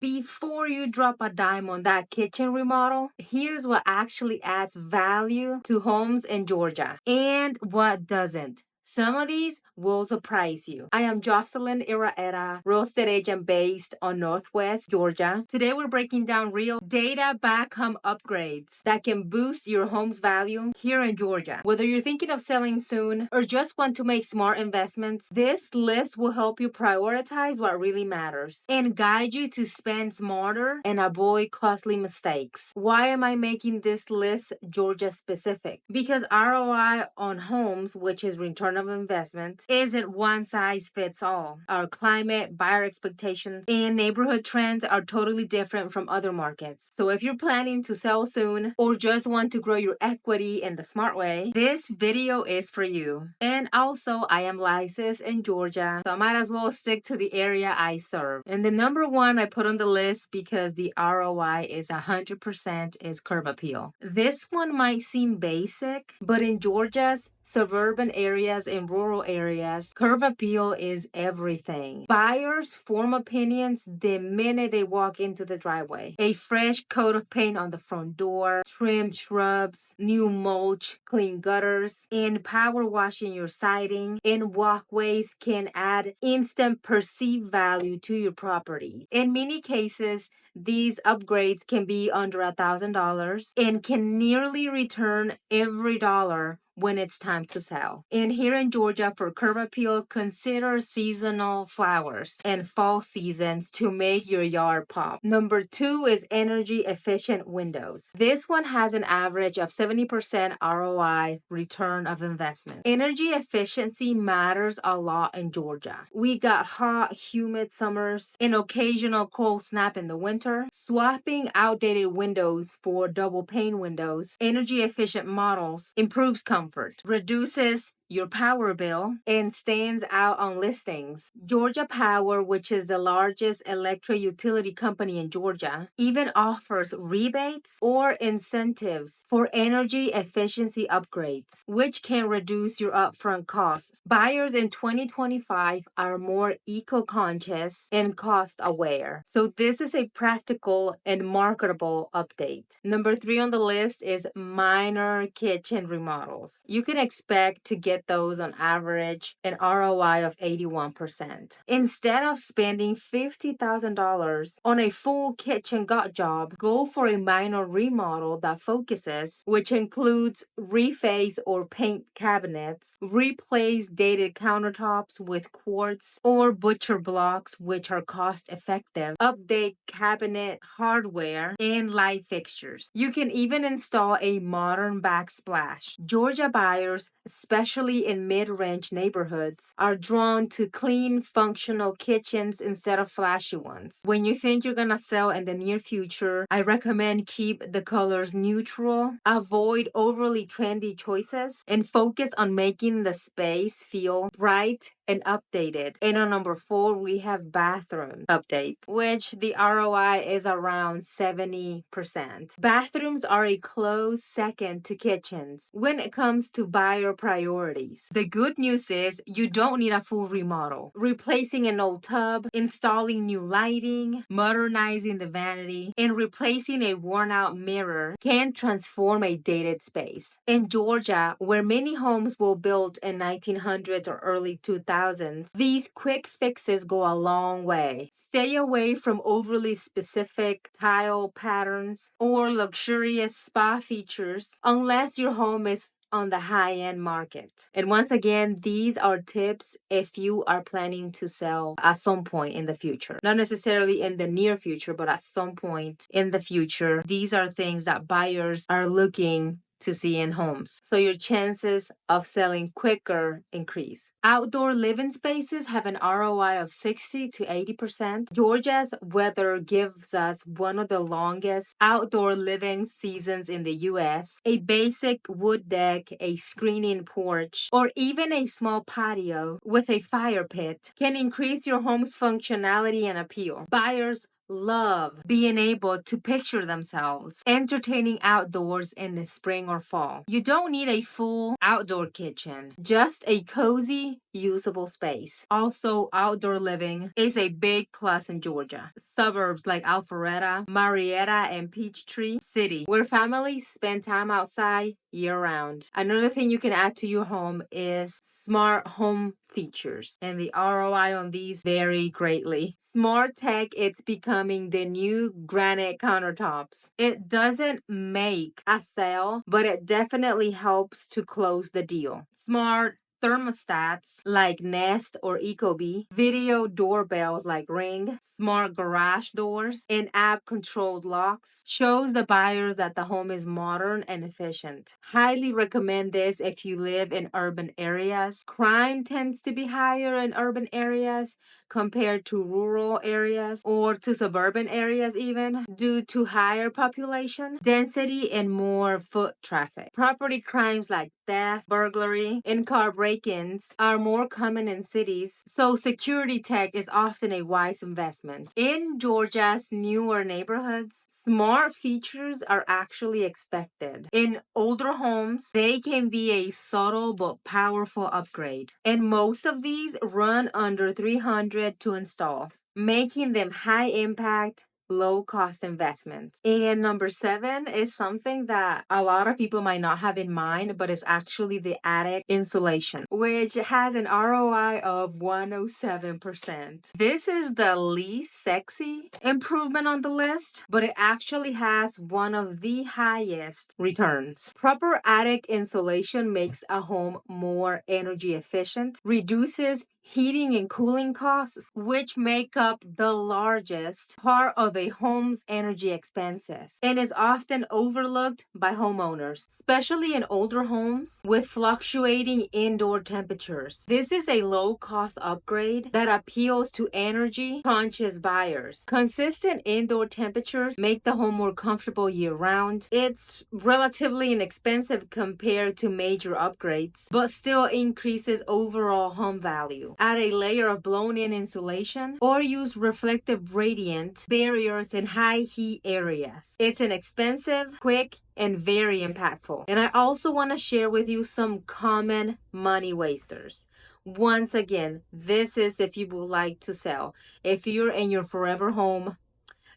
Before you drop a dime on that kitchen remodel, here's what actually adds value to homes in Georgia and what doesn't. Some of these will surprise you. I am Josselin Iraheta, real estate agent based on Northwest Georgia. Today we're breaking down real data-backed home upgrades that can boost your home's value here in Georgia. Whether you're thinking of selling soon or just want to make smart investments, this list will help you prioritize what really matters and guide you to spend smarter and avoid costly mistakes. Why am I making this list Georgia specific? Because ROI on homes, which is return of investment, isn't one size fits all. Our climate, buyer expectations, and neighborhood trends are totally different from other markets. So if you're planning to sell soon or just want to grow your equity in the smart way, this video is for you. And also, I am licensed in Georgia, so I might as well stick to the area I serve. And the number one I put on the list because the ROI is 100% is curb appeal. This one might seem basic, but in Georgia's suburban areas and rural areas, curb appeal is everything. Buyers form opinions the minute they walk into the driveway. A fresh coat of paint on the front door, trimmed shrubs, new mulch, clean gutters, and power washing your siding and walkways can add instant perceived value to your property. In many cases, these upgrades can be under $1,000 and can nearly return every dollar when it's time to sell. And here in Georgia, for curb appeal, consider seasonal flowers and fall seasons to make your yard pop. Number two is energy efficient windows. This one has an average of 70% ROI, return of investment. Energy efficiency matters a lot in Georgia. We got hot, humid summers, an occasional cold snap in the winter. Swapping outdated windows for double pane windows, energy efficient models improves comfort, reduces your power bill, and stands out on listings. Georgia Power, which is the largest electric utility company in Georgia, even offers rebates or incentives for energy efficiency upgrades, which can reduce your upfront costs. Buyers in 2025 are more eco-conscious and cost-aware. So this is a practical and marketable update. Number three on the list is minor kitchen remodels. You can expect to get those on average an ROI of 81%. Instead of spending $50,000 on a full kitchen gut job, go for a minor remodel that focuses, which includes reface or paint cabinets, replace dated countertops with quartz or butcher blocks, which are cost effective, update cabinet hardware, and light fixtures. You can even install a modern backsplash. Georgia buyers, especially in mid-range neighborhoods, are drawn to clean, functional kitchens instead of flashy ones. When you think you're gonna sell in the near future, I recommend keep the colors neutral, avoid overly trendy choices, and focus on making the space feel bright and updated. And on number four, we have bathroom updates, which the ROI is around 70%. Bathrooms are a close second to kitchens when it comes to buyer priorities. The good news is you don't need a full remodel. Replacing an old tub, installing new lighting, modernizing the vanity, and replacing a worn-out mirror can transform a dated space. In Georgia, where many homes were built in 1900s or early 2000s, these quick fixes go a long way. Stay away from overly specific tile patterns or luxurious spa features unless your home is on the high-end market. And once again, these are tips if you are planning to sell at some point in the future. Not necessarily in the near future, but at some point in the future. These are things that buyers are looking to see in homes. So your chances of selling quicker increase. Outdoor living spaces have an ROI of 60 to 80%. Georgia's weather gives us one of the longest outdoor living seasons in the US. A basic wood deck, a screening porch, or even a small patio with a fire pit can increase your home's functionality and appeal. Buyers love being able to picture themselves entertaining outdoors in the spring or fall. You don't need a full outdoor kitchen, just a cozy, usable space. Also, outdoor living is a big plus in Georgia. Suburbs like Alpharetta, Marietta, and Peachtree City, where families spend time outside year-round. Another thing you can add to your home is smart home features, and the ROI on these vary greatly. Smart tech, it's becoming the new granite countertops. It doesn't make a sale, but it definitely helps to close the deal. Smart thermostats like Nest or Ecobee, video doorbells like Ring, smart garage doors, and app-controlled locks shows the buyers that the home is modern and efficient. Highly recommend this if you live in urban areas. Crime tends to be higher in urban areas compared to rural areas or to suburban areas even due to higher population density and more foot traffic. Property crimes like theft, burglary, and car break-ins are more common in cities, so security tech is often a wise investment. In Georgia's newer neighborhoods, smart features are actually expected. In older homes, they can be a subtle but powerful upgrade, and most of these run under $300 to install, making them high impact, low cost investments. And number 7 is something that a lot of people might not have in mind, but it's actually the attic insulation, which has an ROI of 107%. This is the least sexy improvement on the list, but it actually has one of the highest returns. Proper attic insulation makes a home more energy efficient, reduces heating and cooling costs, which make up the largest part of a home's energy expenses, and is often overlooked by homeowners, especially in older homes with fluctuating indoor temperatures. This is a low-cost upgrade that appeals to energy-conscious buyers. Consistent indoor temperatures make the home more comfortable year-round. It's relatively inexpensive compared to major upgrades, but still increases overall home value. Add a layer of blown-in insulation or use reflective radiant barriers in high heat areas. It's inexpensive, quick, and very impactful. And I also want to share with you some common money wasters. Once again, this is if you would like to sell. If you're in your forever home,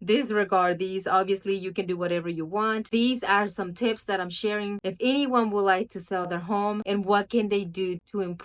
disregard these. Obviously, you can do whatever you want. These are some tips that I'm sharing if anyone would like to sell their home and what can they do to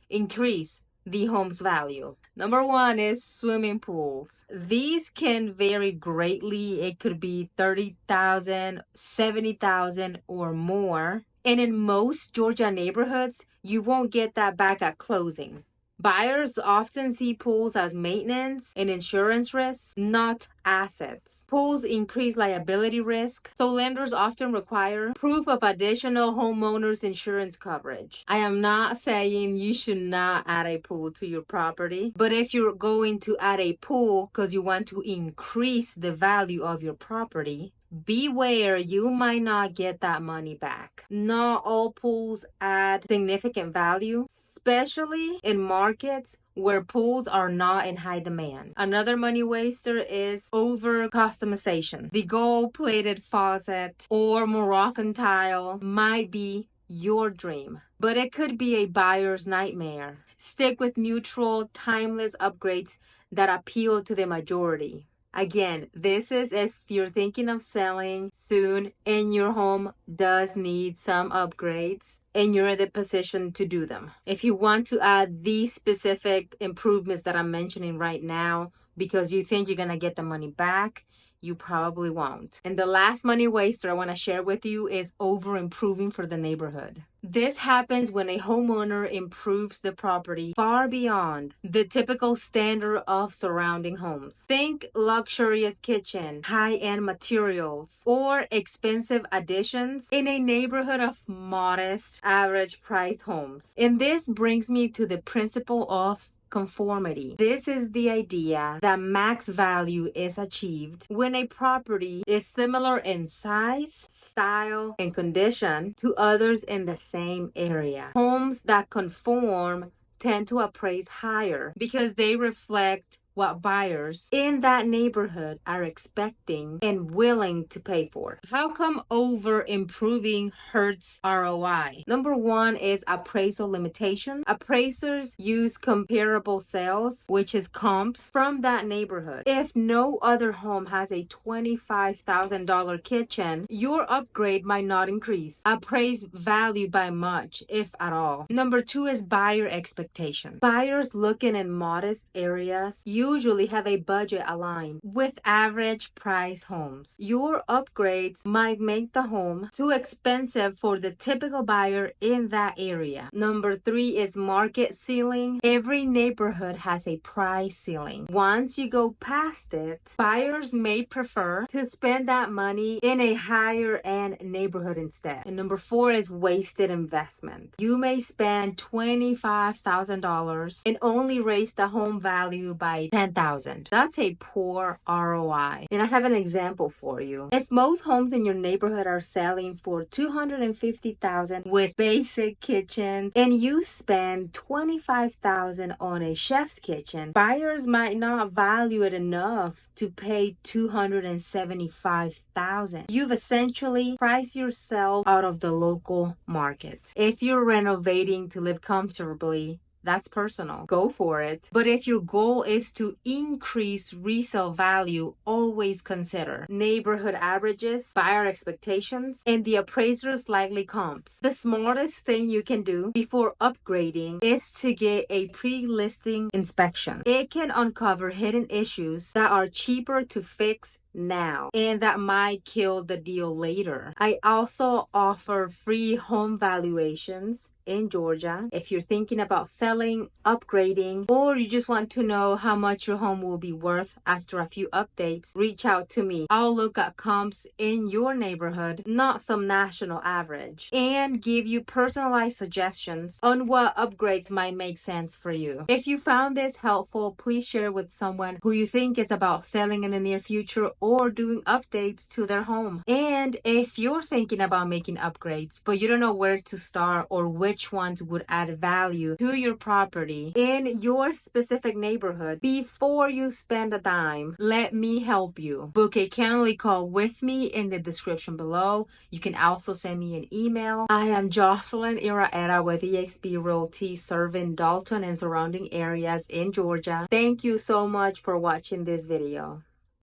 increase the home's value. Number 1 is swimming pools. These can vary greatly. It could be $30,000, $70,000 or more. And in most Georgia neighborhoods, you won't get that back at closing. Buyers often see pools as maintenance and insurance risks, not assets. Pools increase liability risk, so lenders often require proof of additional homeowners insurance coverage. I am not saying you should not add a pool to your property, but if you're going to add a pool because you want to increase the value of your property, beware, you might not get that money back. Not all pools add significant value, especially in markets where pools are not in high demand. Another money waster is over customization. The gold-plated faucet or Moroccan tile might be your dream, but it could be a buyer's nightmare. Stick with neutral, timeless upgrades that appeal to the majority. Again, this is if you're thinking of selling soon and your home does need some upgrades and you're in the position to do them. If you want to add these specific improvements that I'm mentioning right now because you think you're going to get the money back, you probably won't. And the last money waster I want to share with you is over improving for the neighborhood. This happens when a homeowner improves the property far beyond the typical standard of surrounding homes. Think luxurious kitchen, high-end materials, or expensive additions in a neighborhood of modest, average-priced homes. And this brings me to the principle of conformity. This is the idea that max value is achieved when a property is similar in size, style, and condition to others in the same area. Homes that conform tend to appraise higher because they reflect what buyers in that neighborhood are expecting and willing to pay for. How come over improving hurts ROI? Number one is appraisal limitation. Appraisers use comparable sales, which is comps, from that neighborhood. If no other home has a $25,000 kitchen, your upgrade might not increase appraised value by much, if at all. Number two is buyer expectation. Buyers looking in modest areas usually have a budget aligned with average price homes. Your upgrades might make the home too expensive for the typical buyer in that area. Number three is market ceiling. Every neighborhood has a price ceiling. Once you go past it, buyers may prefer to spend that money in a higher end neighborhood instead. And number four is wasted investment. You may spend $25,000 and only raise the home value by $10,000. That's a poor ROI. And I have an example for you. If most homes in your neighborhood are selling for $250,000 with basic kitchen and you spend $25,000 on a chef's kitchen, buyers might not value it enough to pay $275,000. You've essentially priced yourself out of the local market. If you're renovating to live comfortably, that's personal. Go for it. But if your goal is to increase resale value, always consider neighborhood averages, buyer expectations, and the appraiser's likely comps. The smartest thing you can do before upgrading is to get a pre-listing inspection. It can uncover hidden issues that are cheaper to fix now and that might kill the deal later. I also offer free home valuations in Georgia. If you're thinking about selling, upgrading, or you just want to know how much your home will be worth after a few updates, reach out to me. I'll look at comps in your neighborhood, not some national average, and give you personalized suggestions on what upgrades might make sense for you. If you found this helpful, please share with someone who you think is about selling in the near future or doing updates to their home. And if you're thinking about making upgrades, but you don't know where to start or which ones would add value to your property in your specific neighborhood, before you spend a dime, let me help you. Book a Calendly call with me in the description below. You can also send me an email. I am Josselin Iraheta with eXp Realty, serving Dalton and surrounding areas in Georgia. Thank you so much for watching this video.